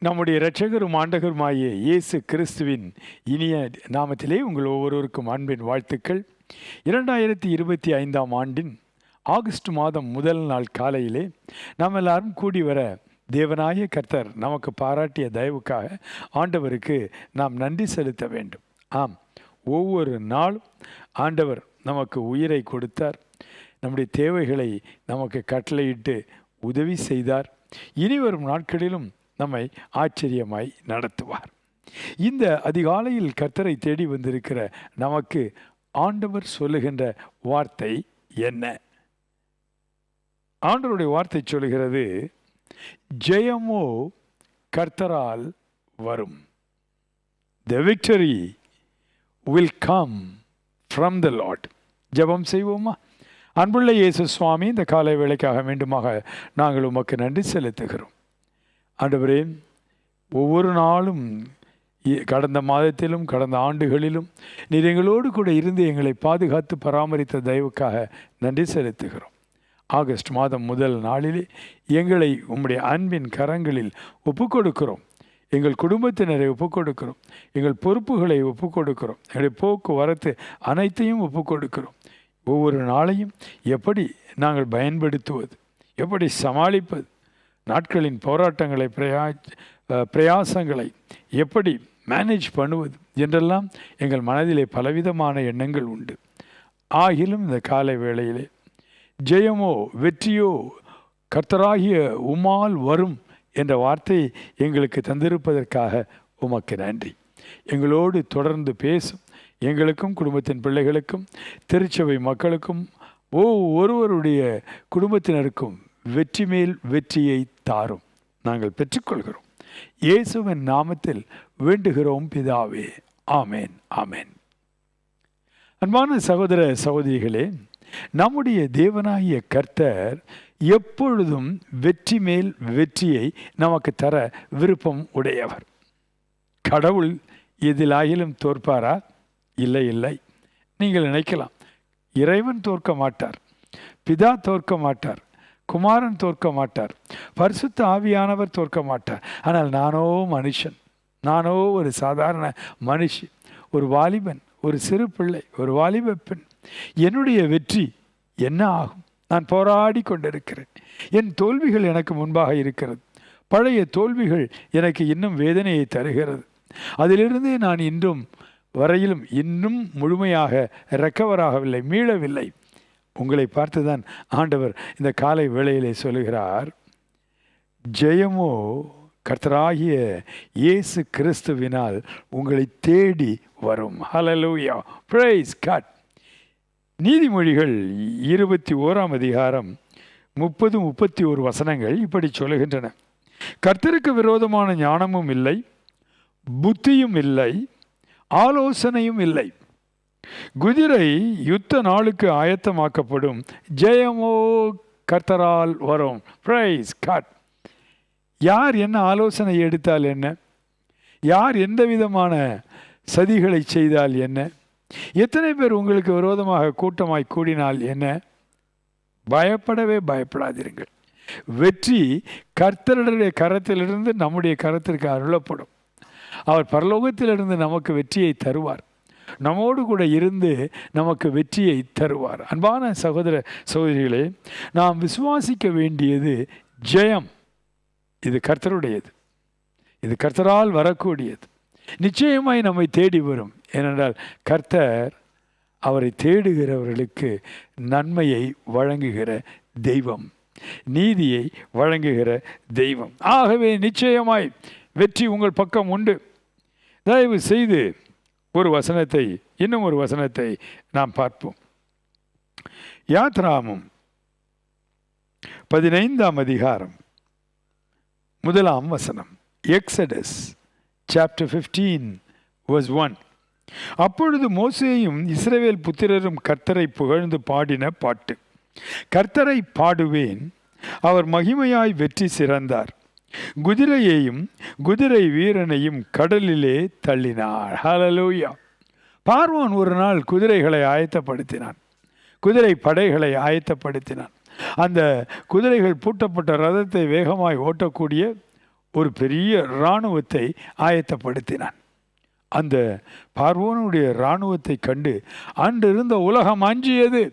நம்முடைய இரட்சகரும் ஆண்டகருமாகிய இயேசு கிறிஸ்துவின் இனிய நாமத்திலே உங்கள் ஒவ்வொருவருக்கும் அன்பின் வாழ்த்துக்கள். 2025 ஆண்டின் ஆகஸ்ட் மாதம் முதல் நாள் காலையிலே நாம் எல்லாரும் கூடி வர தேவனாய கர்த்தர் நமக்கு பாராட்டிய தயவுக்காக ஆண்டவருக்கு நாம் நன்றி செலுத்த வேண்டும். ஆம், ஒவ்வொரு நாளும் ஆண்டவர் நமக்கு உயிரை கொடுத்தார், நம்முடைய தேவைகளை நமக்கு கட்டளையிட்டு உதவி செய்தார். இனி வரும் நாட்களிலும் நம்மை ஆச்சரியமாய் நடத்துவார். இந்த அதிகாலையில் கர்த்தரை தேடி வந்திருக்கிற நமக்கு ஆண்டவர் சொல்லுகின்ற வார்த்தை என்ன? ஆண்டவருடைய வார்த்தை சொல்லுகிறது, ஜெயமோ கர்த்தரால் வரும். The victory will come from the Lord. ஜெபம் செய்வோமா? அன்புள்ள இயேசு சுவாமி, இந்த காலை வேளைக்காக மீண்டுமாக நாங்கள் உமக்கு நன்றி செலுத்துகிறோம். ஆண்டவரே, ஒவ்வொரு நாளும் கடந்த மாதத்திலும் கடந்த ஆண்டுகளிலும் நீர் எங்களோடு கூட இருந்து எங்களை பாதுகாத்து பராமரித்த தயவுக்காக நன்றி செலுத்துகிறோம். ஆகஸ்ட் மாதம் முதல் நாளிலே எங்களை உம்முடைய அன்பின் கரங்களில் ஒப்புக்கொடுக்கிறோம். எங்கள் குடும்பத்தினரை ஒப்புக்கொடுக்கிறோம், எங்கள் பொறுப்புகளை ஒப்புக்கொடுக்கிறோம், எங்களுடைய போக்குவரத்து அனைத்தையும் ஒப்புக்கொடுக்கிறோம். ஒவ்வொரு நாளையும் எப்படி நாங்கள் பயன்படுத்துவது, எப்படி சமாளிப்பது, நாட்களின் போராட்டங்களை பிரயாசங்களை எப்படி மேனேஜ் பண்ணுவது என்றெல்லாம் எங்கள் மனதிலே பலவிதமான எண்ணங்கள் உண்டு. ஆகிலும் இந்த காலை வேளையிலே ஜெயமோ வெற்றியோ கர்த்தராகிய உம்மால் வரும் என்ற வார்த்தையை எங்களுக்கு தந்திருப்பதற்காக உமக்கு நன்றி. எங்களோடு தொடர்ந்து பேசும் எங்களுக்கும் குடும்பத்தின் பிள்ளைகளுக்கும் திருச்சபை மக்களுக்கும் ஒவ்வொருவருடைய குடும்பத்தினருக்கும் வெற்றி மேல் வெற்றியை தாரும். நாங்கள் பெற்றுக்கொள்கிறோம். இயேசுவின் நாமத்தில் வேண்டுகிறோம் பிதாவே, ஆமேன், ஆமேன். அன்பான சகோதர சகோதரிகளே, நம்முடைய தேவனாகிய கர்த்தர் எப்பொழுதும் வெற்றி மேல் வெற்றியை நமக்கு தர விருப்பம் உடையவர். கடவுள் எதிலாயிலும் தோற்பாரா? இல்லை, இல்லை. நீங்கள் நினைக்கலாம், இறைவன் தோற்க மாட்டார், பிதா தோற்க மாட்டார், குமாரன் தோற்க மாட்டார், பரிசுத்த ஆவியானவர் தோற்க மாட்டார். ஆனால் நானோ மனுஷன், நானோ ஒரு சாதாரண மனுஷி, ஒரு வாலிபன், ஒரு சிறு பிள்ளை, ஒரு வாலிப பெண். என்னுடைய வெற்றி என்ன ஆகும்? நான் போராடி கொண்டிருக்கிறேன். என் தோல்விகள் எனக்கு முன்பாக இருக்கிறது. பழைய தோல்விகள் எனக்கு இன்னும் வேதனையை தருகிறது. அதிலிருந்து நான் இன்றும் வரையிலும் இன்னும் முழுமையாக ரெக்கவராகவில்லை, மீளவில்லை. உங்களை பார்த்துதான் ஆண்டவர் இந்த காலை வேளையிலே சொல்லுகிறார், ஜெயமோ கர்த்தராகிய இயேசு கிறிஸ்துவினால் உங்களை தேடி வரும். ஹல்லேலூயா, பிரைஸ் காட். நீதிமொழிகள் 21ஆம் அதிகாரம் 30-31 வசனங்கள் இப்படி சொல்லுகின்றன. கர்த்தருக்கு விரோதமான ஞானமும் இல்லை, புத்தியும் இல்லை, ஆலோசனையும் இல்லை. குதிரை யுத்த நாளுக்கு ஆயத்தமாக்கப்படும், ஜெயமோ கர்த்தரால் வரும். Praise God. யார் என்ன ஆலோசனை எடுத்தால் என்ன, யார் எந்த விதமான சதிகளை செய்தால் என்ன, எத்தனை பேர் உங்களுக்கு விரோதமாக கூட்டமாய் கூடினால் என்ன, பயப்படவே பயப்படாதீர்கள். வெற்றி கர்த்தருடைய கரத்திலிருந்து நம்முடைய கரத்திற்கு அருளப்படும். அவர் பரலோகத்திலிருந்து நமக்கு வெற்றியை தருவார், நம்மோடு கூட இருந்து நமக்கு வெற்றியை தருவார். அன்பான சகோதர சகோதரிகளே, நாம் விசுவாசிக்க வேண்டியது ஜெயம். இது கர்த்தருடையது, இது கர்த்தரால் வரக்கூடியது. நிச்சயமாய் நம்மை தேடி வரும். ஏனென்றால் கர்த்தர் அவரை தேடுகிறவர்களுக்கு நன்மையை வழங்குகிற தெய்வம், நீதியை வழங்குகிற தெய்வம். ஆகவே நிச்சயமாய் வெற்றி உங்கள் பக்கம் உண்டு. தயவு செய்து இன்னும் ஒரு வசனத்தை நாம் பார்ப்போம். யாத்ராகமம் 15ஆம் அதிகாரம் 1ஆம் வசனம். Exodus chapter 15 verse 1. அப்பொழுது மோசேயும் இஸ்ரவேல் புத்திரரும் கர்த்தரை புகழ்ந்து பாடின பாட்டு. கர்த்தரை பாடுவேன், அவர் மகிமையாய் வெற்றி சிறந்தார். குதிரையையும் குதிரை வீரனையும் கடலிலே தள்ளினார். ஹல்லேலூயா. பார்வோன் ஒரு நாள் குதிரைகளை ஆயத்தப்படுத்தினான், குதிரை படைகளை ஆயத்தப்படுத்தினான். அந்த குதிரைகள் பூட்டப்பட்ட ரதத்தை வேகமாய் ஓட்டக்கூடிய ஒரு பெரிய இராணுவத்தை ஆயத்தப்படுத்தினான். அந்த பார்வோனுடைய இராணுவத்தை கண்டு அன்று இருந்த உலகம் அஞ்சியது.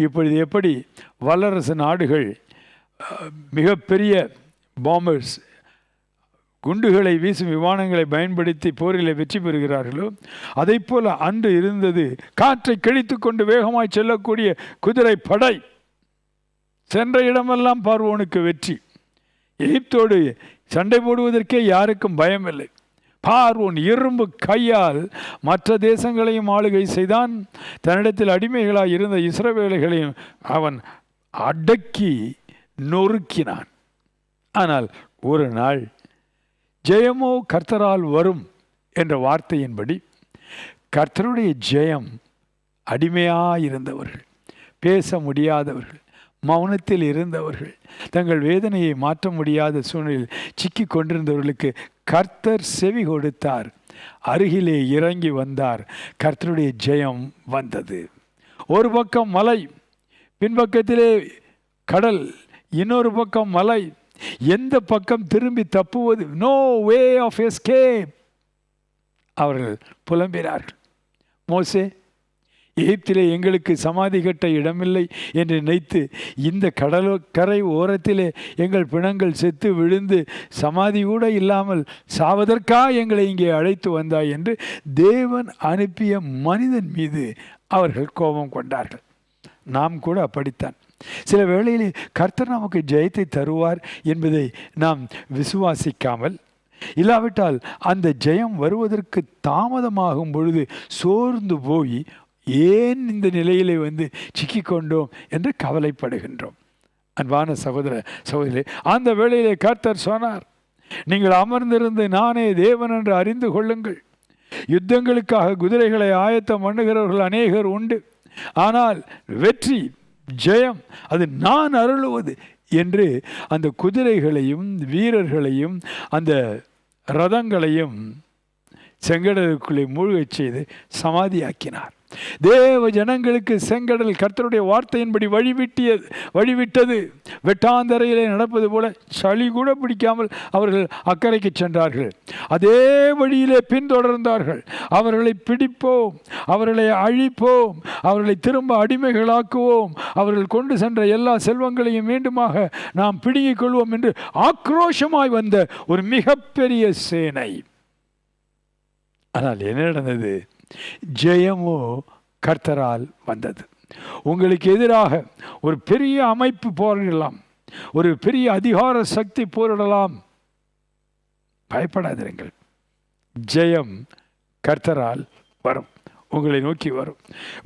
இப்பொழுது எப்படி வல்லரசு நாடுகள் மிகப்பெரிய பாம்பர்ஸ், குண்டுகளை வீசும் விமானங்களை பயன்படுத்தி போரில் வெற்றி பெறுகிறார்களோ, அதை போல அன்று இருந்தது காற்றை கிழித்து கொண்டு வேகமாய் செல்லக்கூடிய குதிரை படை. சென்ற இடமெல்லாம் பார்வோனுக்கு வெற்றி. எகிப்தோடு சண்டை போடுவதற்கே யாருக்கும் பயமில்லை. பார்வோன் இரும்பு கையால் மற்ற தேசங்களையும் ஆளுகை செய்தான். தன்னிடத்தில் அடிமைகளாய் இருந்த இஸ்ரவேலைகளையும் அவன் அடக்கி நொறுக்கினான். ஆனால் ஒரு நாள் ஜெயமோ கர்த்தரால் வரும் என்ற வார்த்தையின்படி கர்த்தருடைய ஜெயம் அடிமையாயிருந்தவர்கள், பேச முடியாதவர்கள், மௌனத்தில் இருந்தவர்கள், தங்கள் வேதனையை மாற்ற முடியாத சூழ்நிலையில் சிக்கி கொண்டிருந்தவர்களுக்கு கர்த்தர் செவி கொடுத்தார். அருகிலே இறங்கி வந்தார். கர்த்தருடைய ஜெயம் வந்தது. ஒரு பக்கம் மலை, பின்பக்கத்திலே கடல், இன்னொரு பக்கம் மலை. எந்த பக்கம் திரும்பி தப்புவது? No way of escape. அவர்கள் புலம்பினார்கள். மோசே, எகிப்திலே எங்களுக்கு சமாதி கட்ட இடமில்லை என்று நினைத்து இந்த கடற்கரை ஓரத்திலே எங்கள் பிணங்கள் செத்து விழுந்து சமாதி கூட இல்லாமல் சாவதற்காக எங்களை இங்கே அழைத்து வந்தாய் என்று தேவன் அனுப்பிய மனிதன் மீது அவர்கள் கோபம் கொண்டார்கள். நாம் கூட அப்படித்தான். சில வேளையிலே கர்த்தர் நமக்கு ஜெயத்தை தருவார் என்பதை நாம் விசுவாசிக்காமல், இல்லாவிட்டால் அந்த ஜெயம் வருவதற்கு தாமதமாகும் பொழுது சோர்ந்து போய் ஏன் இந்த நிலையிலே வந்து சிக்கிக்கொண்டோம் என்று கவலைப்படுகின்றோம். அன்பான சகோதர சகோதரி, அந்த வேளையிலே கர்த்தர் சொன்னார், நீங்கள் அமர்ந்திருந்து நானே தேவன் என்று அறிந்து கொள்ளுங்கள். யுத்தங்களுக்காக குதிரைகளை ஆயத்தம் பண்ணுகிறவர்கள் அநேகர் உண்டு, ஆனால் வெற்றி ஜெயம் அது நான் அருளுவது என்று அந்த குதிரைகளையும் வீரர்களையும் அந்த ரதங்களையும் செங்கடலுக்குள்ளே மூழ்கச் செய்து சமாதியாக்கினார். தேவ ஜனங்களுக்கு செங்கடல் கர்த்தருடைய வார்த்தையின்படி வழிவிட்டது. வெட்டாந்தரையிலே நடப்பது போல சளி கூட பிடிக்காமல் அவர்கள் அக்கறைக்கு சென்றார்கள். அதே வழியிலே பின்தொடர்ந்தார்கள். அவர்களை பிடிப்போம், அவர்களை அழிப்போம், அவர்களை திரும்ப அடிமைகளாக்குவோம், அவர்கள் கொண்டு சென்ற எல்லா செல்வங்களையும் மீண்டுமாக நாம் பிடுங்கிக் கொள்வோம் என்று ஆக்ரோஷமாய் வந்த ஒரு மிகப்பெரிய சேனை. ஆனால் என்ன நடந்தது? ஜெயமோ கர்த்தரால் வந்தது. உங்களுக்கு எதிராக ஒரு பெரிய அமைப்பு போரிடலாம், ஒரு பெரிய அதிகார சக்தி போரிடலாம், பயப்படாதீர்கள். ஜெயம் கர்த்தரால் வரும், உங்களை நோக்கி வரும்.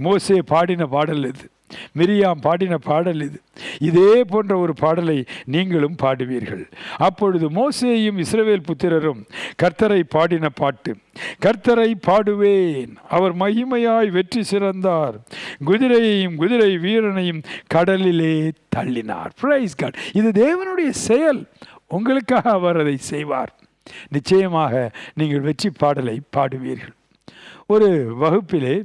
மோசே பாடின பாடல் இது, மிரியாம் பாடின பாடல் இது. இதே போன்ற ஒரு பாடலை நீங்களும் பாடுவீர்கள். அப்பொழுது மோசேயும் இஸ்ரவேல் புத்திரரும் கர்த்தரை பாடின பாட்டு: கர்த்தரை பாடுவேன், அவர் மகிமையாய் வெற்றி சிறந்தார், குதிரையையும் குதிரை வீரனையும் கடலிலே தள்ளினார். Price God. இது தேவனுடைய செயல். உங்களுக்காக அவர் அதை செய்வார். நிச்சயமாக நீங்கள் வெற்றி பாடலை பாடுவீர்கள். ஒரு வகுப்பிலே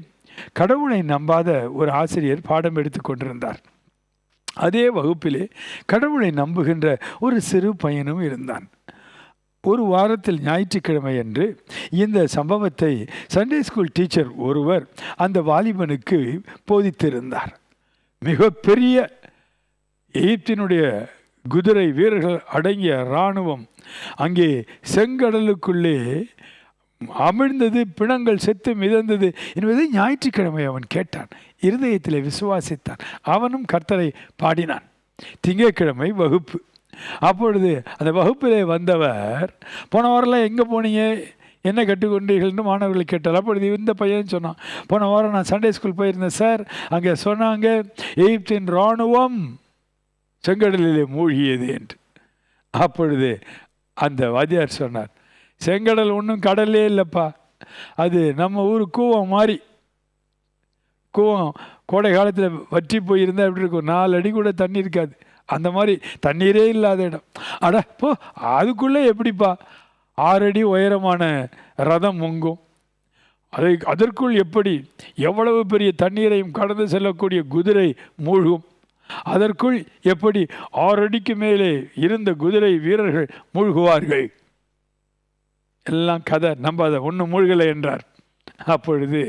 கடவுளை நம்பாத ஒரு ஆசிரியர் பாடம் எடுத்து கொண்டிருந்தார். அதே வகுப்பிலே கடவுளை நம்புகின்ற ஒரு சிறு பையனும் இருந்தான். ஒரு வாரத்தில் ஞாயிற்றுக்கிழமை அன்று இந்த சம்பவத்தை சண்டே ஸ்கூல் டீச்சர் ஒருவர் அந்த வாலிபனுக்கு போதித்திருந்தார். மிகப்பெரிய எகிப்தினுடைய குதிரை வீரர்கள் அடங்கிய இராணுவம் அங்கே செங்கடலுக்குள்ளே அமிழ்ந்தது, பிணங்கள் செத்து மிதந்தது என்பதை ஞாயிற்றுக்கிழமை அவன் கேட்டான், இருதயத்தில் விசுவாசித்தான். அவனும் கர்த்தரை பாடினான். திங்கட்கிழமை வகுப்பு. அப்பொழுது அந்த வகுப்பிலே வந்தவர், போன வாரம்லாம் எங்கே போனீங்க, என்ன கற்றுக்கொண்டீர்கள்னு மாணவர்களை கேட்டார். அப்பொழுது இந்த பையன் சொன்னான், போன வாரம் நான் சண்டே ஸ்கூல் போயிருந்தேன் சார், அங்கே சொன்னாங்க எகிப்தின் இராணுவம் செங்கடலிலே மூழ்கியது என்று. அப்பொழுது அந்த வாத்தியார் சொன்னார், செங்கடல் ஒன்றும் கடல்லே இல்லைப்பா, அது நம்ம ஊர் கூவம் மாதிரி. கூவம் கோடை காலத்தில் வற்றி போயிருந்தால் எப்படி இருக்கும், 4 அடி கூட தண்ணி இருக்காது, அந்த மாதிரி தண்ணீரே இல்லாத இடம். அட போ, அதுக்குள்ளே எப்படிப்பா 6 அடி உயரமான ரதம் முங்கும், அதற்குள் எப்படி எவ்வளவு பெரிய தண்ணீரையும் கடந்து செல்லக்கூடிய குதிரை மூழ்கும், அதற்குள் எப்படி 6 அடிக்கு மேலே இருந்த குதிரை வீரர்கள் மூழ்குவார்கள்? எல்லாம் கதை, நம்பாத, ஒன்றும் மூழ்கலை என்றார். அப்பொழுது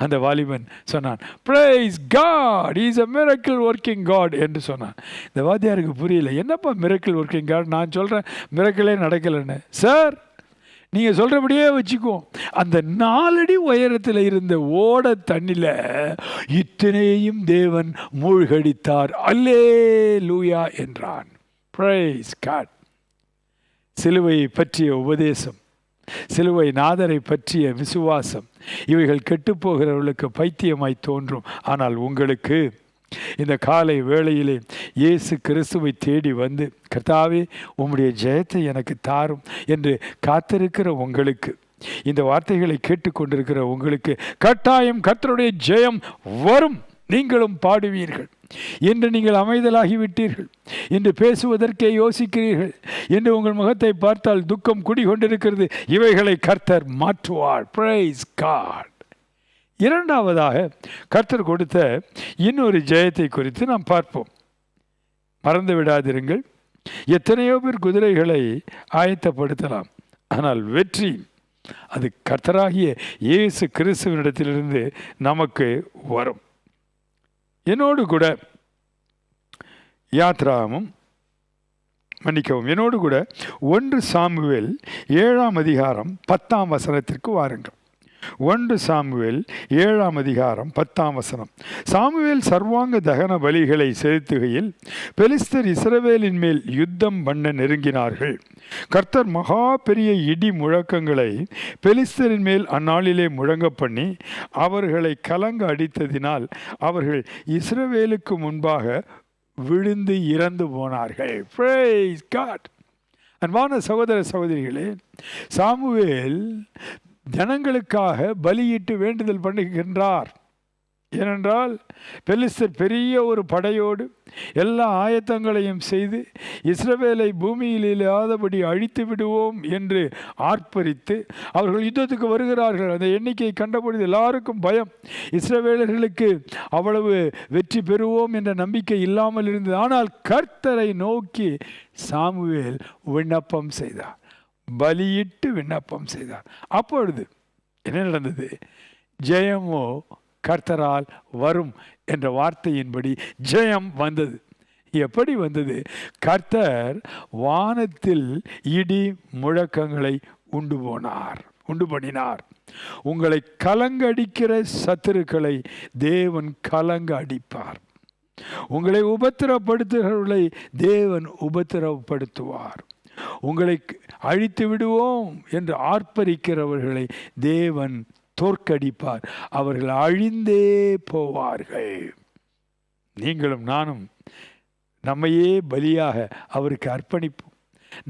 அந்த வாலிபன் சொன்னான், Praise God, he is a miracle working God என்று சொன்னான். இந்த வாத்தியாருக்கு புரியல, என்னப்பா மிரக்கிள் ஒர்க்கிங் காட், நான் சொல்கிறேன் மிரக்கிளே நடக்கலைன்னு. சார், நீங்கள் சொல்கிறபடியே வச்சுக்குவோம். அந்த 4 அடி உயரத்தில் இருந்த ஓட தண்ணியில் இத்தனையும் தேவன் மூழ்கடித்தார். அல்லேலூயா என்றான். Praise God. சிலுவையை பற்றிய உபதேசம், சிலுவை நாதரை பற்றிய விசுவாசம், இவைகள் கெட்டுப்போகிறவர்களுக்கு பைத்தியமாய் தோன்றும். ஆனால் உங்களுக்கு இந்த காலை வேளையிலே இயேசு கிறிஸ்துவை தேடி வந்து, கர்த்தாவே உம்முடைய ஜெயத்தை எனக்கு தாரும் என்று காத்திருக்கிற உங்களுக்கு, இந்த வார்த்தைகளை கேட்டுக்கொண்டிருக்கிற உங்களுக்கு கட்டாயம் கர்த்தருடைய ஜெயம் வரும். நீங்களும் பாடுவீர்கள். இன்று நீங்கள் அமைதலாகிவிட்டீர்கள், இன்று பேசுவதற்கே யோசிக்கிறீர்கள், இன்று உங்கள் முகத்தை பார்த்தால் துக்கம் குடிகொண்டிருக்கிறது. இவைகளை கர்த்தர் மாற்றுவார். Praise God. இரண்டாவதாக கர்த்தர் கொடுத்த இன்னொரு ஜெயத்தை குறித்து நாம் பார்ப்போம். மறந்து விடாதிருங்கள், எத்தனையோ பேர் குதிரைகளை ஆயத்தப்படுத்தலாம், ஆனால் வெற்றி அது கர்த்தராகிய இயேசு கிறிஸ்துவினிடத்திலிருந்து நமக்கு வரும். என்னோடு கூட என்னோடு கூட 1 சாமுவேல் 7ஆம் அதிகாரம் 10ஆம் வசனத்திற்கு வாருங்கள். 1 சாமுவேல் 7ஆம் அதிகாரம் 10ஆம் வசனம். சாமுவேல் சர்வாங்க தகன பலிகளை செலுத்துகையில் பெலிஸ்தர் இஸ்ரவேலின் மேல் யுத்தம் பண்ண நெருங்கினார்கள். கர்த்தர் மகா பெரிய இடி முழக்கங்களை பெலிஸ்தரின் மேல் அந்நாளிலே முழங்க பண்ணி அவர்களை கலங்க அடித்ததினால் அவர்கள் இஸ்ரவேலுக்கு முன்பாக விழுந்து இறந்து போனார்கள். Praise God. அன்பான சகோதர சகோதரிகளே, சாமுவேல் ஜனங்களுக்காக பலியிட்டு வேண்டுதல் பண்ணுகின்றார். ஏனென்றால் பெலிஸ்தர் பெரிய ஒரு படையோடு எல்லா ஆயத்தங்களையும் செய்து இஸ்ரவேலை பூமியில் இல்லாதபடி அழித்து விடுவோம் என்று ஆர்ப்பரித்து அவர்கள் யுத்தத்துக்கு வருகிறார்கள். அந்த எண்ணிக்கை கண்டபொழுது எல்லாருக்கும் பயம். இஸ்ரவேலர்களுக்கு அவ்வளவு வெற்றி பெறுவோம் என்ற நம்பிக்கை இல்லாமல் இருந்தது. ஆனால் கர்த்தரை நோக்கி சாமுவேல் விண்ணப்பம் செய்தார், பலியிட்டு விண்ணப்பம் செய்தார். அப்பொழுது என்ன நடந்தது? ஜெயமோ கர்த்தரால் வரும் என்ற வார்த்தையின்படி ஜெயம் வந்தது. எப்படி வந்தது? கர்த்தர் வானத்தில் இடி முழக்கங்களை உண்டு பண்ணினார். உங்களை கலங்கடிக்கிற சத்துருக்களை தேவன் கலங்க அடிப்பார். உங்களை உபத்திரப்படுத்துகிறவர்களை தேவன் உபத்திரப்படுத்துவார். உங்களை அழித்து விடுவோம் என்று ஆர்ப்பரிக்கிறவர்களை தேவன் தோற்கடிப்பார். அவர்கள் அழிந்தே போவார்கள். நீங்களும் நானும் நம்மையே பலியாக அவருக்கு அர்ப்பணிப்போம்.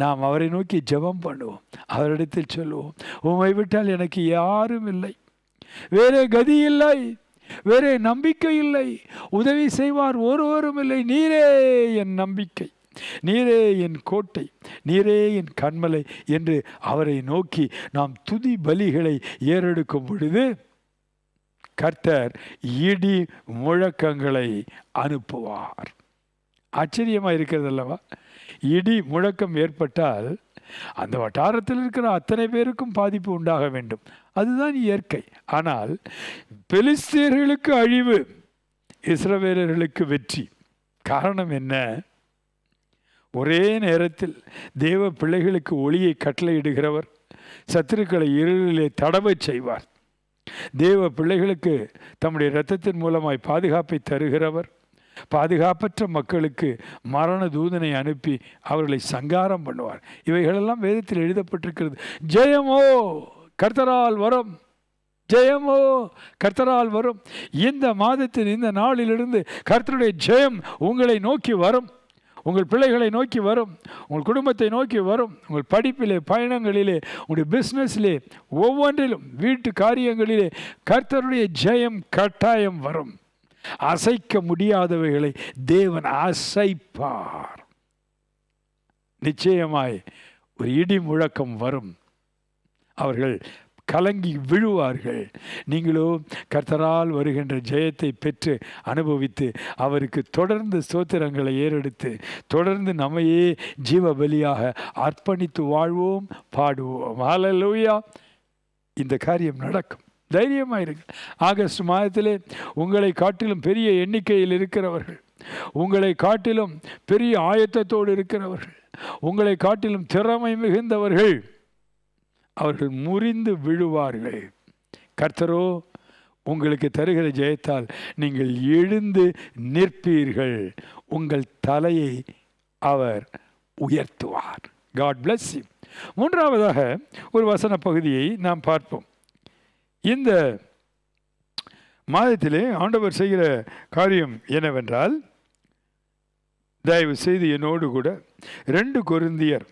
நாம் அவரை நோக்கி ஜெபம் பண்ணுவோம். அவரிடத்தில் சொல்லுவோம், உம்மை விட்டால் எனக்கு யாரும் இல்லை, வேறே கதி இல்லை, வேறே நம்பிக்கை இல்லை, உதவி செய்வார் ஒருவரும் இல்லை. நீரே என் நம்பிக்கை, நீரே என் கோட்டை, நீரே என் கண்மலை என்று அவரை நோக்கி நாம் துதி பலிகளை ஏறெடுக்கும் பொழுது கர்த்தர் இடி முழக்கங்களை அனுப்புவார். ஆச்சரியமாக இருக்கிறது அல்லவா? இடி முழக்கம் ஏற்பட்டால் அந்த வட்டாரத்தில் இருக்கிற அத்தனை பேருக்கும் பாதிப்பு உண்டாக வேண்டும். அதுதான் இயற்கை. ஆனால் பெலிஸ்தீயர்களுக்கு அழிவு, இஸ்ரவேலர்களுக்கு வெற்றி. காரணம் என்ன? ஒரே நேரத்தில் தேவ பிள்ளைகளுக்கு ஒளியை கட்டளையிடுகிறவர், சத்துருக்களை இருளிலே தடவச் செய்வார். தேவ பிள்ளைகளுக்கு தம்முடைய இரத்தத்தின் மூலமாய் பாதுகாப்பை தருகிறவர், பாதுகாப்பற்ற மக்களுக்கு மரண தூதனை அனுப்பி அவர்களை சங்காரம் பண்ணுவார். இவைகளெல்லாம் வேதத்தில் எழுதப்பட்டிருக்கிறது. ஜெயமோ கர்த்தரால் வரும், ஜெயமோ கர்த்தரால் வரும். இந்த மாதத்தின் இந்த நாளிலிருந்து கர்த்தருடைய ஜெயம் உங்களை நோக்கி வரும், உங்கள் பிள்ளைகளை நோக்கி வரும், உங்கள் குடும்பத்தை நோக்கி வரும். உங்கள் படிப்பிலே, பயணங்களிலே, உங்களுடைய பிஸ்னஸிலே, ஒவ்வொன்றிலும், வீட்டு காரியங்களிலே கர்த்தருடைய ஜெயம் கட்டாயம் வரும். அசைக்க முடியாதவைகளை தேவன் அசைப்பார். நிச்சயமாய் ஒரு இடி முழக்கம் வரும். அவர்கள் கலங்கி விழுவார்கள். நீங்களோ கர்த்தரால் வருகின்ற ஜெயத்தை பெற்று அனுபவித்து அவருக்கு தொடர்ந்து ஸ்தோத்திரங்களை ஏறெடுத்து தொடர்ந்து நம்மையே ஜீவ பலியாக அர்ப்பணித்து வாழ்வோம், பாடுவோம். ஹல்லேலூயா. இந்த காரியம் நடக்கும். தைரியமாயிருக்கு. ஆகஸ்ட் மாதத்திலே உங்களை காட்டிலும் பெரிய எண்ணிக்கையில் இருக்கிறவர்கள், உங்களை காட்டிலும் பெரிய ஆயத்தத்தோடு இருக்கிறவர்கள், உங்களை காட்டிலும் திறமை மிகுந்தவர்கள், அவர்கள் முறிந்து விழுவார்கள். கர்த்தரோ உங்களுக்கு தருகிற ஜெயத்தால் நீங்கள் எழுந்து நிற்பீர்கள். உங்கள் தலையை அவர் உயர்த்துவார். God bless you. மூன்றாவதாக ஒரு வசன பகுதியை நாம் பார்ப்போம். இந்த மாதத்திலே ஆண்டவர் செய்கிற காரியம் என்னவென்றால், தயவு செய்து என்னோடு கூட 2 கொரிந்தியர்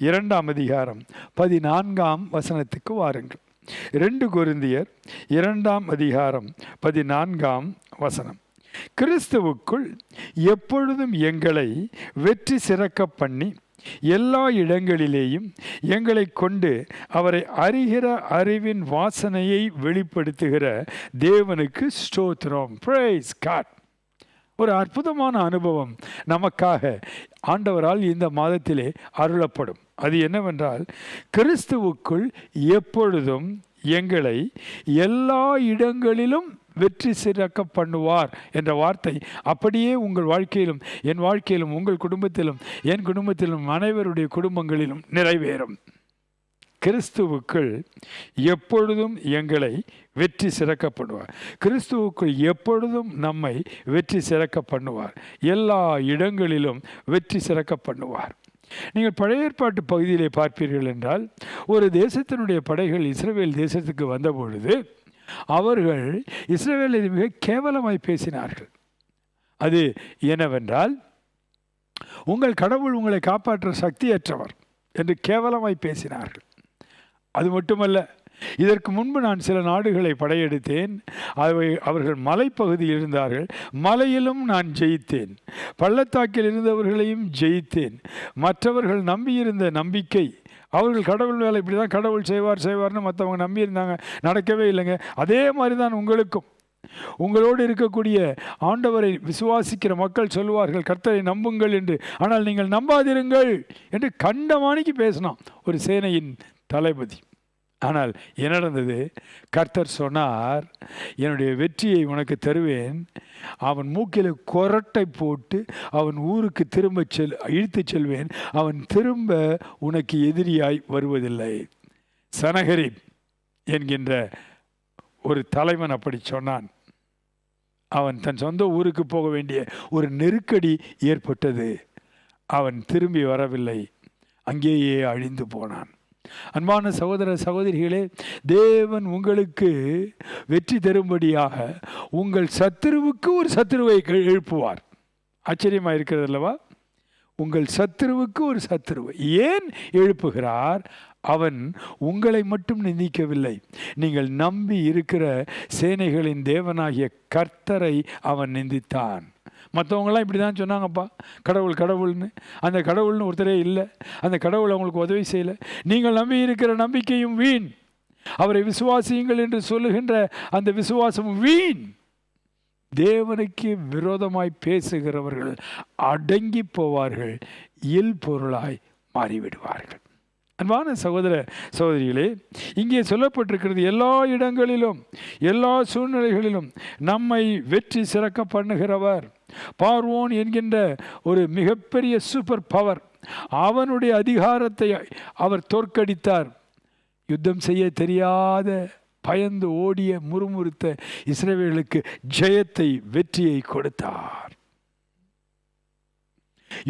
2ஆம் அதிகாரம் 14ஆம் வசனத்துக்கு வாருங்கள். 2 கொரிந்தியர் 2ஆம் அதிகாரம் 14ஆம் வசனம். கிறிஸ்துவுக்குள் எப்பொழுதும் எங்களை வெற்றி சிறக்க பண்ணி எல்லா இடங்களிலேயும் எங்களை கொண்டு அவரை அறிகிற அறிவின் வாசனையை வெளிப்படுத்துகிற தேவனுக்கு ஸ்தோத்திரம். Praise God. ஒரு அற்புதமான அனுபவம் நமக்காக ஆண்டவரால் இந்த மாதத்திலே அருளப்படும். அது என்னவென்றால், கிறிஸ்துவுக்குள் எப்பொழுதும் எங்களை எல்லா இடங்களிலும் வெற்றி சிறக்க பண்ணுவார் என்ற வார்த்தை அப்படியே உங்கள் வாழ்க்கையிலும் என் வாழ்க்கையிலும் உங்கள் குடும்பத்திலும் என் குடும்பத்திலும் அனைவருடைய குடும்பங்களிலும் நிறைவேறும். கிறிஸ்துவுக்குள் எப்பொழுதும் எங்களை வெற்றி சிறக்க பண்ணுவார். கிறிஸ்துவுக்குள் எப்பொழுதும் நம்மை வெற்றி சிறக்க பண்ணுவார். எல்லா இடங்களிலும் வெற்றி சிறக்க பண்ணுவார். நீங்கள் பழைய ஏற்பாட்டு பகுதியிலே பார்ப்பீர்கள் என்றால், ஒரு தேசத்தினுடைய படைகள் இஸ்ரவேல் தேசத்துக்கு வந்தபொழுது அவர்கள் இஸ்ரவேலை மிக கேவலமாய் பேசினார்கள். அது என்னவென்றால், உங்கள் கடவுள் உங்களை காப்பாற்ற சக்தியற்றவர் என்று கேவலமாய் பேசினார்கள். அது மட்டுமல்ல, இதற்கு முன்பு நான் சில நாடுகளை படையெடுத்தேன். அவர்கள் மலைப்பகுதியில் இருந்தார்கள், மலையிலும் நான் ஜெயித்தேன். பள்ளத்தாக்கில் இருந்தவர்களையும் ஜெயித்தேன். மற்றவர்கள் நம்பியிருந்த நம்பிக்கை, அவர்கள் கடவுள் வேலை இப்படி தான் கடவுள் செய்வார்னு மற்றவங்க நம்பியிருந்தாங்க, நடக்கவே இல்லைங்க. அதே மாதிரி தான் உங்களுக்கும். உங்களோடு இருக்கக்கூடிய ஆண்டவரை விசுவாசிக்கிற மக்கள் சொல்லுவார்கள், கர்த்தரை நம்புங்கள் என்று. ஆனால் நீங்கள் நம்பாதிருங்கள் என்று கண்டமானிக்கு பேசினான் ஒரு சேனையின் தளபதி. ஆனால் என்ன நடந்தது? கர்த்தர் சொன்னார், என்னுடைய வெற்றியை உனக்கு தருவேன். அவன் மூக்கில் கொரட்டை போட்டு அவன் ஊருக்கு திரும்ப இழுத்து செல்வேன். அவன் திரும்ப உனக்கு எதிரியாய் வருவதில்லை. சனகரிப் என்கின்ற ஒரு தலைவன் அப்படி சொன்னான். அவன் தன் சொந்த ஊருக்கு போக வேண்டிய ஒரு நெருக்கடி ஏற்பட்டது. அவன் திரும்பி வரவில்லை, அங்கேயே அழிந்து போனான். அன்பான சகோதர சகோதரிகளே, தேவன் உங்களுக்கு வெற்றி தரும்படியாக உங்கள் சத்துருவுக்கு ஒரு சத்துருவை எழுப்புவார். ஆச்சரியமாக இருக்கிறது அல்லவா? உங்கள் சத்துருவுக்கு ஒரு சத்துருவை ஏன் எழுப்புகிறார்? அவன் உங்களை மட்டும் நிந்திக்கவில்லை, நீங்கள் நம்பி இருக்கிற சேனைகளின் தேவனாகிய கர்த்தரை அவன் நிந்தித்தான். மற்றவங்களாம் இப்படி தான் சொன்னாங்கப்பா, கடவுள் கடவுள்னு. அந்த கடவுள்னு ஒருத்தரே இல்லை. அந்த கடவுள் அவங்களுக்கு உதவி செய்யலை. நீங்கள் நம்பி இருக்கிற நம்பிக்கையும் வீண். அவரை விசுவாசியுங்கள் என்று சொல்லுகின்ற அந்த விசுவாசமும் வீண். தேவனுக்கு விரோதமாய் பேசுகிறவர்கள் அடங்கி போவார்கள், இல் பொருளாய் மாறிவிடுவார்கள். அன்பான சகோதர சகோதரிகளே, இங்கே சொல்லப்பட்டிருக்கிறது, எல்லா இடங்களிலும் எல்லா சூழ்நிலைகளிலும் நம்மை வெற்றி சிறக்க பண்ணுகிறவர். பார்வோன் என்கின்ற ஒரு மிகப்பெரிய சூப்பர் பவர், அவனுடைய அதிகாரத்தை அவர் தோற்கடித்தார். யுத்தம் செய்ய தெரியாத பயந்து ஓடிய முறுமுறுத்த இஸ்ரவேலுக்கு ஜெயத்தை வெற்றியை கொடுத்தார்.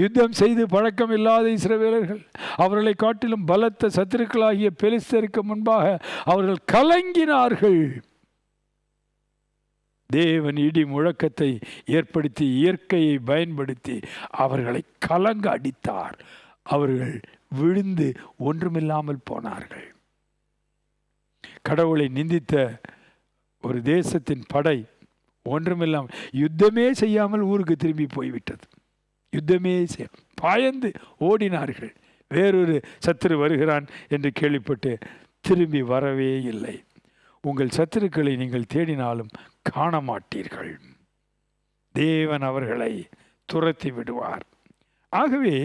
யுத்தம் செய்து பழக்கம் இல்லாத இஸ்ரவேலர்கள், அவர்களை காட்டிலும் பலத்த சத்துருக்களாகிய பெலிஸ்தருக்கு முன்பாக அவர்கள் கலங்கினார்கள். தேவன் இடி முழக்கத்தை ஏற்படுத்தி இயற்கையை பயன்படுத்தி அவர்களை கலங்க அடித்தார். அவர்கள் விழுந்து ஒன்றுமில்லாமல் போனார்கள். கடவுளை நிந்தித்த ஒரு தேசத்தின் படை ஒன்றுமில்லாமல் யுத்தமே செய்யாமல் ஊருக்கு திரும்பி போய்விட்டது. யுத்தமே பயந்து ஓடினார்கள். வேறொரு சத்துரு வருகிறான் என்று கேள்விப்பட்டு திரும்பி வரவே இல்லை. உங்கள் சத்துருக்களை நீங்கள் தேடினாலும் காண மாட்டீர்கள். தேவன் அவர்களை துரத்தி விடுவார். ஆகவே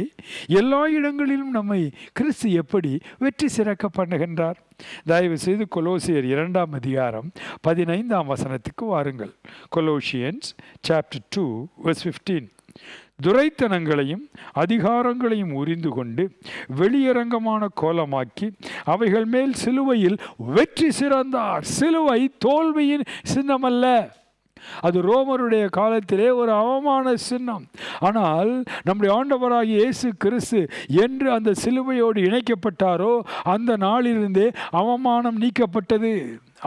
எல்லா இடங்களிலும் நம்மை கிறிஸ்து எப்படி வெற்றி சிறக்க பண்ணுகின்றார்? தயவு செய்து கொலோசியர் 2ஆம் அதிகாரம் 15ஆம் வசனத்துக்கு வாருங்கள். Colossians chapter 2 verse 15. துரைத்தனங்களையும் அதிகாரங்களையும் உரிந்து கொண்டு வெளியரங்கமான கோலமாக்கி அவைகள் மேல் சிலுவையில் வெற்றி சிறந்தார். சிலுவை தோல்வியின் சின்னமல்ல, அது ரோமருடைய காலத்திலே ஒரு அவமான சின்னம். ஆனால் நம்முடைய ஆண்டவராகிய இயேசு கிறிஸ்து என்று அந்த சிலுவையோடு இணைக்கப்பட்டாரோ அந்த நாளிலிருந்தே அவமானம் நீக்கப்பட்டது,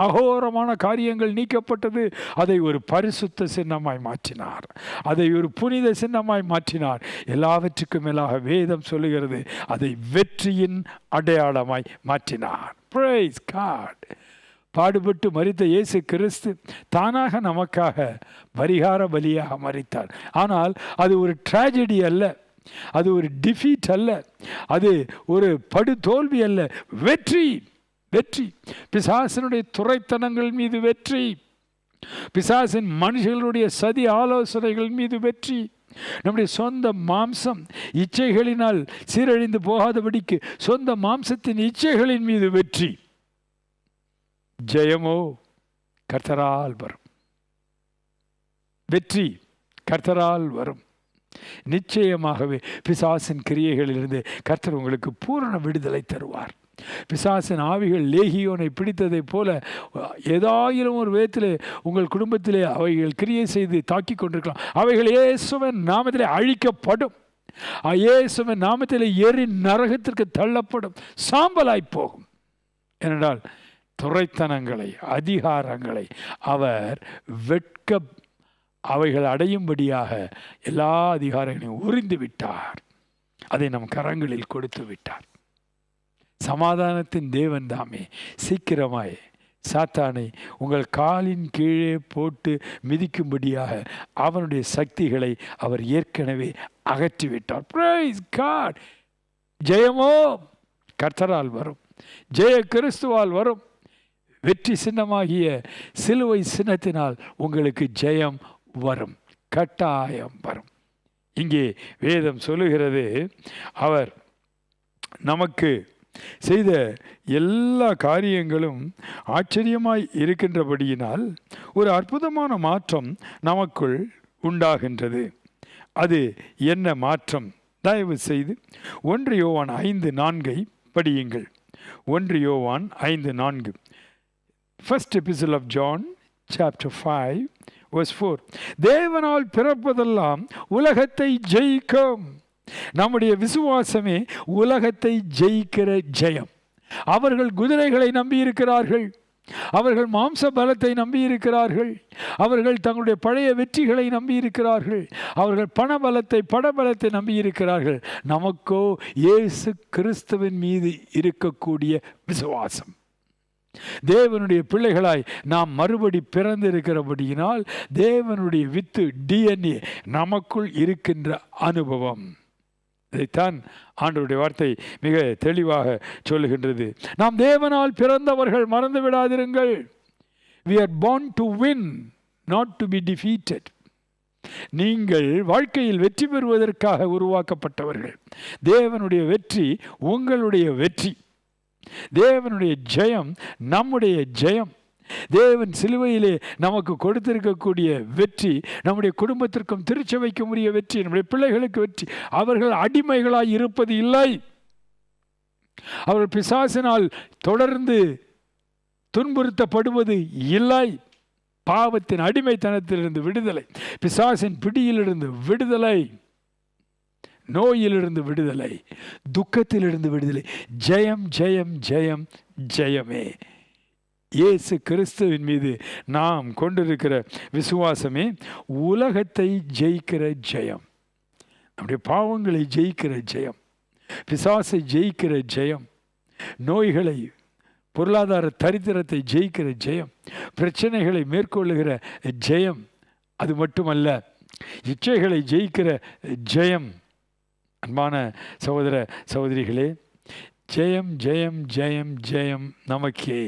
அகோரமான காரியங்கள் நீக்கப்பட்டது. அதை ஒரு பரிசுத்த சின்னமாய் மாற்றினார், அதை ஒரு புனித சின்னமாய் மாற்றினார். எல்லாவற்றுக்கும் மேலாக வேதம் சொல்லுகிறது, அதை வெற்றியின் அடையாளமாய் மாற்றினார். Praise God. பாடுபட்டு மரித்த இயேசு கிறிஸ்து தானாக நமக்காக பரிகார பலியாக மரித்தார். ஆனால் அது ஒரு ட்ராஜடி அல்ல, அது ஒரு டிஃபீட் அல்ல, அது ஒரு படுதோல்வி அல்ல. வெற்றி, வெற்றி. பிசாசினுடைய துரைத்தனங்கள் மீது வெற்றி, பிசாசின் மனுஷர்களுடைய சதி ஆலோசனைகள் மீது வெற்றி, நம்முடைய சொந்த மாம்சம் இச்சைகளினால் சீரழிந்து போகாதபடிக்கு சொந்த மாம்சத்தின் இச்சைகளின் மீது வெற்றி. ஜெயமோ கர்த்தரால் வரும், வெற்றி கர்த்தரால் வரும். நிச்சயமாகவே பிசாசின் கிரியைகளிலிருந்து கர்த்தர் உங்களுக்கு பூரண விடுதலை தருவார். பிசாசின் ஆவிகள் லேகியோனை பிடித்ததை போல ஏதாயிலும் ஒரு விதத்திலே உங்கள் குடும்பத்திலே அவைகள் கிரியை செய்து தாக்கி கொண்டிருக்கலாம். அவைகள் இயேசுவின் நாமத்திலே அழிக்கப்படும். இயேசுவின் நாமத்திலே ஏறி நரகத்திற்கு தள்ளப்படும், சாம்பலாய் போகும். ஏனென்றால் துரைத்தனங்களை அதிகாரங்களை அவர் அவைகள் அடையும்படியாக எல்லா அதிகாரங்களையும் உரிந்து விட்டார். அதை நம் கரங்களில் கொடுத்து விட்டார். சமாதானத்தின் தேவன் தாமே சீக்கிரமாய் சாத்தானை உங்கள் காலின் கீழே போட்டு மிதிக்கும்படியாக அவனுடைய சக்திகளை அவர் ஏற்கனவே அகற்றிவிட்டார். Praise God. ஜெயமோ கர்த்தரால் வரும், ஜெய கிறிஸ்துவால் வரும். வெற்றி சின்னமாகிய சிலுவை சின்னத்தினால் உங்களுக்கு ஜெயம் வரும், கட்டாயம் வரும். இங்கே வேதம் சொல்லுகிறது, அவர் நமக்கு செய்த எல்லா காரியங்களும் ஆச்சரியமாய் இருக்கின்றபடியினால் ஒரு அற்புதமான மாற்றம் நமக்குள் உண்டாகின்றது. அது என்ன மாற்றம்? தயவு செய்து 1 யோவான் 5:4 படியுங்கள். 1 யோவான் 5:4. First epistle of John chapter 5 verse 4. தேவனால் பிறப்பதெல்லாம் உலகத்தை ஜெயிக்கும். நம்முடைய விசுவாசமே உலகத்தை ஜெயிக்கிற ஜெயம். அவர்கள் குதிரைகளை நம்பி இருக்கிறார்கள், அவர்கள் மாம்ச பலத்தை நம்பி இருக்கிறார்கள், அவர்கள் தங்களுடைய பழைய வெற்றிகளை நம்பி இருக்கிறார்கள், அவர்கள் படபலத்தை நம்பி இருக்கிறார்கள். நமக்கோ இயேசு கிறிஸ்துவின் மீது இருக்கக்கூடிய விசுவாசம். தேவனுடைய பிள்ளைகளாய் நாம் மறுபடி பிறந்திருக்கிறபடியினால் தேவனுடைய வித்து DNA நமக்குள் இருக்கின்ற அனுபவம். இதைத்தான் ஆண்டவருடைய வார்த்தை மிக தெளிவாக சொல்லுகின்றது. நாம் தேவனால் பிறந்தவர்கள், மறந்து விடாதிருங்கள். We are born to win, not to be defeated. நீங்கள் வாழ்க்கையில் வெற்றி பெறுவதற்காக உருவாக்கப்பட்டவர்கள். தேவனுடைய வெற்றி உங்களுடைய வெற்றி, தேவனுடைய ஜெயம் நம்முடைய ஜெயம். தேவன் சிலுவையிலே நமக்கு கொடுத்திருக்கக்கூடிய வெற்றி நம்முடைய குடும்பத்திற்கும் திருச்சபைக்கும் உரிய வெற்றி, நம்முடைய பிள்ளைகளுக்கு வெற்றி. அவர்கள் அடிமைகளாய் இருப்பது இல்லை, அவர்கள் பிசாசினால் தொடர்ந்து துன்புறுத்தப்படுவது இல்லை. பாவத்தின் அடிமைத்தனத்திலிருந்து விடுதலை, பிசாசின் பிடியிலிருந்து விடுதலை, நோயிலிருந்து விடுதலை, துக்கத்திலிருந்து விடுதலை. ஜெயம் ஜெயம் ஜெயம் ஜெயமே. இயேசு கிறிஸ்துவின் மீது நாம் கொண்டிருக்கிற விசுவாசமே உலகத்தை ஜெயிக்கிற ஜெயம், நம்முடைய பாவங்களை ஜெயிக்கிற ஜெயம், பிசாசை ஜெயிக்கிற ஜெயம், நோய்களை பொருளாதார தரித்திரத்தை ஜெயிக்கிற ஜெயம், பிரச்சனைகளை மேற்கொள்ளுகிற ஜெயம். அது மட்டுமல்ல, இச்சைகளை ஜெயிக்கிற ஜெயம். அன்பான சகோதர சகோதரிகளே, ஜெயம் ஜெயம் ஜெயம் ஜெயம் நமக்கே.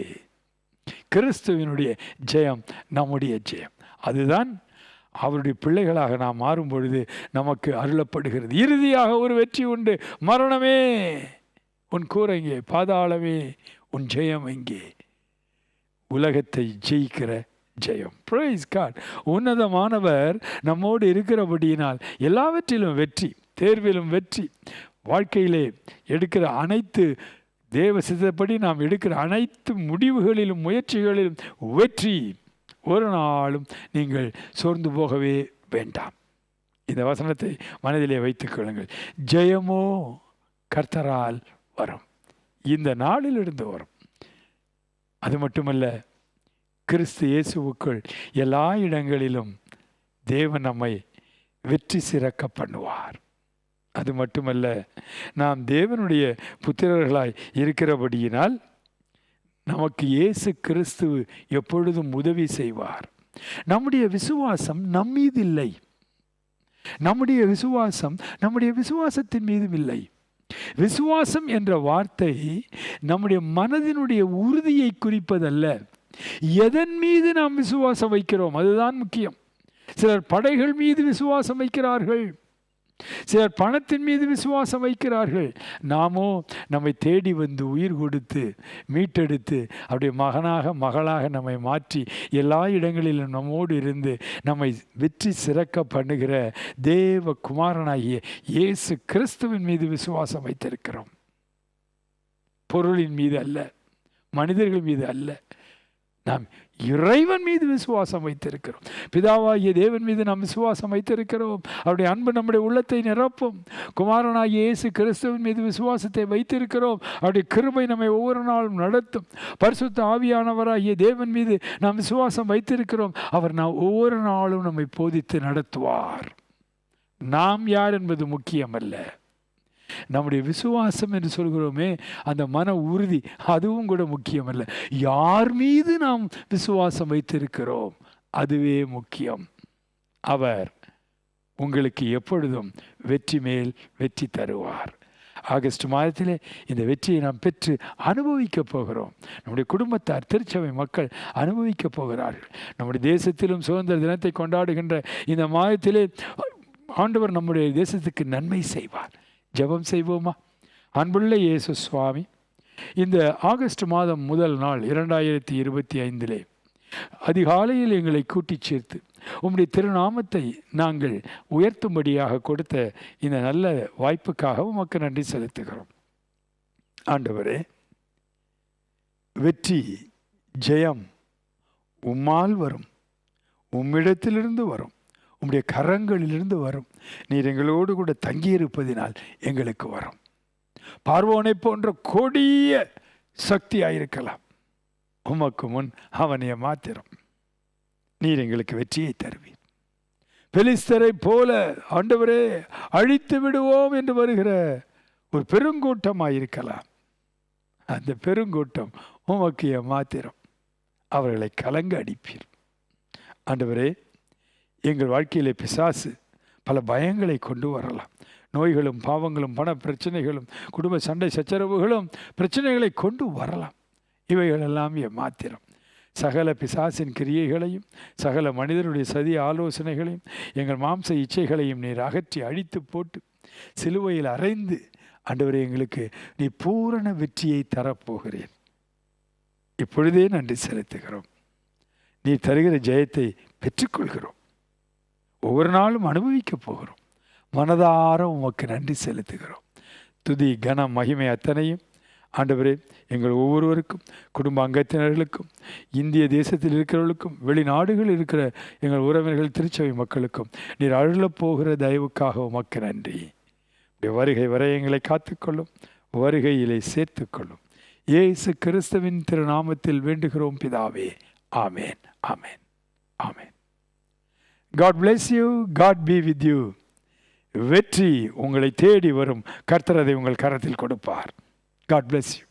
கிறிஸ்துவினுடைய ஜெயம் நம்முடைய ஜெயம். அதுதான் அவருடைய பிள்ளைகளாக நாம் மாறும் பொழுது நமக்கு அருளப்படுகிறது. இறுதியாக ஒரு வெற்றி உண்டு. மரணமே உன் கூர் எங்கே, பாதாளமே உன் ஜெயம் எங்கே? உலகத்தை ஜெயிக்கிற ஜெயம். Price God. உன்னதமானவர் நம்மோடு இருக்கிறபடியினால் எல்லாவற்றிலும் வெற்றி, தேர்விலும் வெற்றி, வாழ்க்கையிலே எடுக்கிற அனைத்து தேவ சித்தப்படி நாம் எடுக்கிற அனைத்து முடிவுகளிலும் முயற்சிகளிலும் வெற்றி. ஒரு நாளும் நீங்கள் சோர்ந்து போகவே வேண்டாம். இந்த வசனத்தை மனதிலே வைத்துக் கொள்ளுங்கள். ஜெயமோ கர்த்தரால் வரும், இந்த நாளிலிருந்து வரும். அது மட்டுமல்ல, கிறிஸ்து இயேசுவுக்குள் எல்லா இடங்களிலும் தேவன் நம்மை வெற்றி சிறக்க பண்ணுவார். அது மட்டுமல்ல, நாம் தேவனுடைய புத்திரர்களாய் இருக்கிறபடியினால் நமக்கு இயேசு கிறிஸ்து எப்பொழுதும் உதவி செய்வார். நம்முடைய விசுவாசம் நம்மீது இல்லை, நம்முடைய விசுவாசம் நம்முடைய விசுவாசத்தின் மீதும் இல்லை. விசுவாசம் என்ற வார்த்தை நம்முடைய மனதினுடைய உறுதியை குறிப்பதல்ல, எதன் மீது நாம் விசுவாசம் வைக்கிறோம் அதுதான் முக்கியம். சிலர் படைகள் மீது விசுவாசம் வைக்கிறார்கள், சிலர் பணத்தின் மீது விசுவாசம் வைக்கிறார்கள். நாமோ நம்மை தேடி வந்து உயிர் கொடுத்து மீட்டெடுத்து அவருடைய மகனாக மகளாக நம்மை மாற்றி எல்லா இடங்களிலும் நம்மோடு இருந்து நம்மை வெற்றி சிறக்க பண்ணுகிற தேவ குமாரனாகிய இயேசு கிறிஸ்துவின் மீது விசுவாசம் வைத்திருக்கிறோம். பொருளின் மீது அல்ல, மனிதர்கள் மீது அல்ல, நாம் இறைவன் மீது விசுவாசம் வைத்திருக்கிறோம். பிதாவாகிய தேவன் மீது நாம் விசுவாசம் வைத்திருக்கிறோம். அவருடைய அன்பு நம்முடைய உள்ளத்தை நிரப்பும். குமாரனாகிய இயேசு கிறிஸ்துவின் மீது விசுவாசத்தை வைத்திருக்கிறோம். அவருடைய கிருபை நம்மை ஒவ்வொரு நாளும் நடத்தும். பரிசுத்த ஆவியானவராகிய தேவன் மீது நாம் விசுவாசம் வைத்திருக்கிறோம். அவர் ஒவ்வொரு நாளும் நம்மை போதித்து நடத்துவார். நாம் யார் என்பது முக்கியமல்ல, நம்முடைய விசுவாசம் என்று சொல்கிறோமே அந்த மன உறுதி, அதுவும் கூட முக்கியமல்ல. யார் மீது நாம் விசுவாசம் வைத்திருக்கிறோம் அதுவே முக்கியம். அவர் உங்களுக்கு எப்பொழுதும் வெற்றி மேல் வெற்றி தருவார். ஆகஸ்ட் மாதத்திலே இந்த வெற்றியை நாம் பெற்று அனுபவிக்க போகிறோம். நம்முடைய குடும்பத்தார், திருச்சபை மக்கள் அனுபவிக்க போகிறார்கள். நம்முடைய தேசத்திலும் சுதந்திர தினத்தை கொண்டாடுகின்ற இந்த மாதத்திலே ஆண்டவர் நம்முடைய தேசத்துக்கு நன்மை செய்வார். ஜெபம் செய்வோமா? அன்புள்ள இயேசு சுவாமி, இந்த ஆகஸ்ட் மாதம் முதல் நாள் 2025 அதிகாலையில் எங்களை கூட்டிச் சேர்த்து உம்முடைய திருநாமத்தை நாங்கள் உயர்த்தும்படியாக கொடுத்த இந்த நல்ல வாய்ப்புக்காக உமக்கு நன்றி செலுத்துகிறோம். ஆண்டவரே, வெற்றி ஜெயம் உம்மால் வரும், உம்மிடத்திலிருந்து வரும், உம்முடைய கரங்களிலிருந்து வரும். நீர் எங்களோடு கூட தங்கியிருப்பதினால் எங்களுக்கு வரும். பார்வோனை போன்ற கொடிய சக்தியாயிருக்கலாம், உமக்கு முன் அவனைய மாத்திரம் நீர் எங்களுக்கு வெற்றியை தருவீர். பெலிஸ்தரை போல ஆண்டவரே அழித்து விடுவோம் என்று வருகிற ஒரு பெருங்கூட்டமாயிருக்கலாம். அந்த பெருங்கூட்டம் உமக்கு மாத்திரம் அவர்களை கலங்க அடிப்பீர். ஆண்டவரே, எங்கள் வாழ்க்கையிலே பிசாசு பல பயங்களை கொண்டு வரலாம். நோய்களும் பாவங்களும் பண பிரச்சனைகளும் குடும்ப சண்டை சச்சரவுகளும் பிரச்சனைகளை கொண்டு வரலாம். இவைகளெல்லாம் மாத்திரம் சகல பிசாசின் கிரியைகளையும் சகல மனிதனுடைய சதி ஆலோசனைகளையும் எங்கள் மாம்ச இச்சைகளையும் நீர் அகற்றி அழித்து போட்டு சிலுவையில் அறைந்து ஆண்டவரே எங்களுக்கு நீ பூரண வெற்றியை தரப்போகிறேன். இப்பொழுதே நன்றி செலுத்துகிறோம். நீ தருகிற ஜெயத்தை பெற்றுக்கொள்கிறோம். ஒவ்வொரு நாளும் அனுபவிக்க போகிறோம். மனதார உமக்கு நன்றி செலுத்துகிறோம். துதி கனம் மகிமை அத்தனையும் ஆண்டவரே எங்கள் ஒவ்வொருவருக்கும், குடும்ப அங்கத்தினர்களுக்கும், இந்திய தேசத்தில் இருக்கிறவர்களுக்கும், வெளிநாடுகளில் இருக்கிற எங்கள் உறவினர்கள், திருச்சபை மக்களுக்கும் நீர் அருளப் போகிற தயவுக்காக உமக்கு நன்றி. வருகை வரை எங்களை காத்துக்கொள்ளும், வருகையிலே சேர்த்துக்கொள்ளும். இயேசு கிறிஸ்துவின் திருநாமத்தில் வேண்டுகிறோம் பிதாவே. ஆமேன், ஆமேன், ஆமேன். God bless you. God be with you. வெற்றி உங்களை தேடி வரும். கர்த்தர் அதை உங்கள் கரத்தில் கொடுப்பார். God bless you.